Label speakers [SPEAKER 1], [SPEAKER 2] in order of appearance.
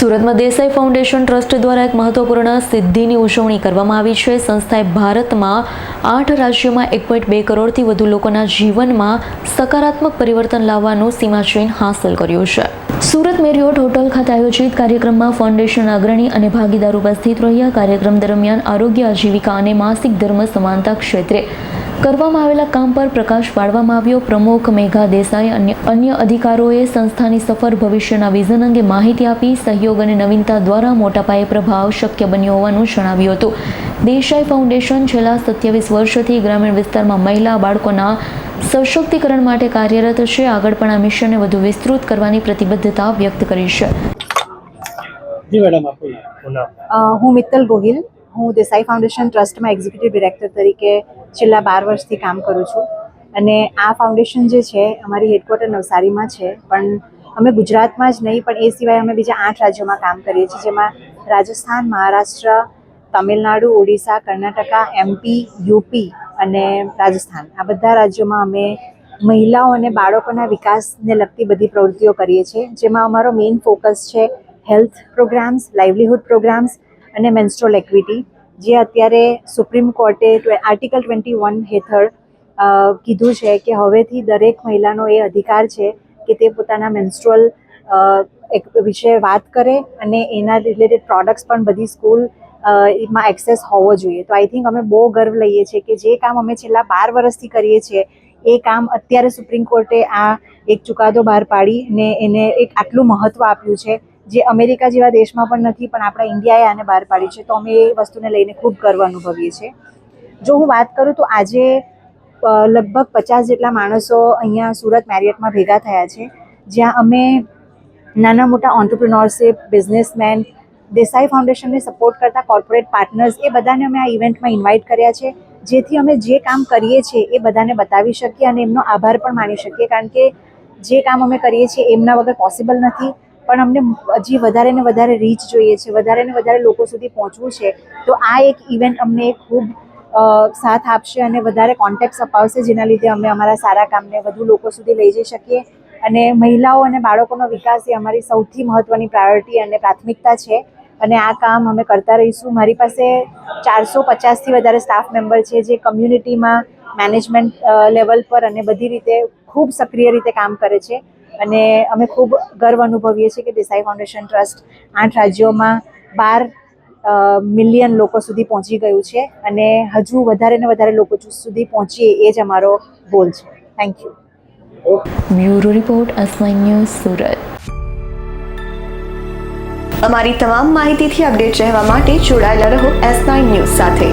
[SPEAKER 1] સુરતમાં Desai foundation trust દ્વારા એક મહત્વપૂર્ણ સિદ્ધિની ઉજવણી કરવામાં આવી છે. સંસ્થાએ ભારતમાં 8 રાજ્યોમાં 1.2 કરોડથી વધુ લોકોના જીવનમાં સકારાત્મક પરિવર્તન લાવવાનું સીમાચિહ્ન હાંસલ કર્યું છે. સુરત મેરિયોટ હોટલ ખાતે આયોજિત કાર્યક્રમમાં ફાઉન્ડેશન અગ્રણી અને ભાગીદાર ઉપસ્થિત રહ્યા. કાર્યક્રમ દરમિયાન આરોગ્ય, આજીવિકા અને માસિક ધર્મ સમાનતા ક્ષેત્રે કરવામાં આવેલા કામ પર પ્રકાશ પાડવામાં આવ્યો. પ્રમુખ મેઘા દેસાઈ અને અન્ય અધિકારીઓએ સંસ્થાની સફળ ભવિષ્યના વિઝન અંગે માહિતી આપી. સહયોગ અને નવીનતા દ્વારા મોટા પાયે પ્રભાવ શક્ય બન્યો હોવાનું જણાવ્યું હતું. દેસાઈ ફાઉન્ડેશન છેલ્લા 27 વર્ષથી ગ્રામીણ વિસ્તારમાં મહિલા બાળકોના સશક્તિકરણ માટે કાર્યરત છે. આગળ પણ આ મિશનને વધુ વિસ્તૃત કરવાની પ્રતિબદ્ધતા વ્યક્ત કરી છે.
[SPEAKER 2] હું મિત્તલ ગોહિલ, હું દેસાઈ ફાઉન્ડેશન ટ્રસ્ટમાં એક્ઝિક્યુટિવ ડિરેક્ટર તરીકે છેલ્લા 12 વર્ષથી કામ કરું છું. અને આ ફાઉન્ડેશન જે છે અમારી હેડક્વાર્ટર નવસારીમાં છે, પણ અમે ગુજરાતમાં જ નહીં પણ એ સિવાય અમે બીજા 8 રાજ્યોમાં કામ કરીએ છીએ, જેમાં રાજસ્થાન, મહારાષ્ટ્ર, તમિલનાડુ, ઓડિશા, કર્ણાટકા, MP, UP અને રાજસ્થાન. આ બધા રાજ્યોમાં અમે મહિલાઓ અને બાળકોના વિકાસને લગતી બધી પ્રવૃત્તિઓ કરીએ છીએ, જેમાં અમારો મેઇન ફોકસ છે હેલ્થ પ્રોગ્રામ્સ, લાઇવલીહુડ પ્રોગ્રામ્સ અને મેન્સ્ટ્રુઅલ ઇક્વિટી, જે અત્યારે સુપ્રીમ કોર્ટે આર્ટિકલ 21 હેઠળ કીધું છે કે હવેથી દરેક મહિલાનો એ અધિકાર છે કે તે પોતાના મેન્સ્ટ્રુઅલ વિશે વાત કરે અને એના રિલેટેડ પ્રોડક્ટ્સ પણ બધી સ્કૂલ માં એક્સેસ હોવો જોઈએ. તો આઈ થિંક અમે બહુ ગર્વ લઈએ છીએ કે જે કામ અમે છેલ્લા 12 વર્ષથી કરીએ છીએ એ કામ અત્યારે સુપ્રીમ કોર્ટે આ એક ચુકાદો બહાર પાડી ને એને એક આટલું મહત્ત્વ આપ્યું છે, જે અમેરિકા જેવા દેશમાં પણ નથી, પણ આપણા ઇન્ડિયાએ આને બહાર પાડી છે. તો અમે એ વસ્તુને લઈને ખૂબ ગર્વ અનુભવીએ છીએ. જો હું વાત કરું તો આજે લગભગ 50 જેટલા માણસો અહીંયા સુરત મેરિયટમાં ભેગા થયા છે, જ્યાં અમે નાના મોટા ઓન્ટરપ્રિનોરશિપ, બિઝનેસમેન, દેસાઈ ફાઉન્ડેશનને સપોર્ટ કરતા કોર્પોરેટ પાર્ટનર્સ, એ બધાને અમે આ ઇવેન્ટમાં ઇન્વાઇટ કર્યા છે, જેથી અમે જે કામ કરીએ છીએ એ બધાને બતાવી શકીએ અને એમનો આભાર પણ માની શકીએ. કારણ કે જે કામ અમે કરીએ છીએ એમના વગર પોસિબલ નથી, પણ અમને હજી વધારે ને વધારે રીચ જોઈએ છે, વધારે ને વધારે લોકો સુધી પહોંચવું છે. તો આ એક ઇવેન્ટ અમને ખૂબ સાથ આપશે અને વધારે કોન્ટેક્ટ્સ અપાવશે, જેના લીધે અમે અમારા સારા કામને વધુ લોકો સુધી લઈ જઈ શકીએ. અને મહિલાઓ અને બાળકોનો વિકાસ એ અમારી સૌથી મહત્ત્વની પ્રાયોરિટી અને પ્રાથમિકતા છે, અને આ કામ અમે કરતા રહીશું. મારી પાસે 450થી વધારે સ્ટાફ મેમ્બર છે, જે કમ્યુનિટીમાં મેનેજમેન્ટ લેવલ પર અને બધી રીતે ખૂબ સક્રિય રીતે કામ કરે છે. અને અમે ખૂબ ગર્વ અનુભવીએ છીએ કે દેસાઈ ફાઉન્ડેશન ટ્રસ્ટ 8 રાજ્યોમાં 12 મિલિયન લોકો સુધી પહોંચી ગયું છે, અને હજુ વધારે ને વધારે લોકો સુધી પહોંચીએ એ જ અમારો ગોલ છે. Thank you.
[SPEAKER 1] Bureau report, S9 news, Surat.
[SPEAKER 3] અમારી તમામ માહિતીથી અપડેટ રહેવા માટે જોડાયેલા રહો S9 ન્યૂઝ સાથે.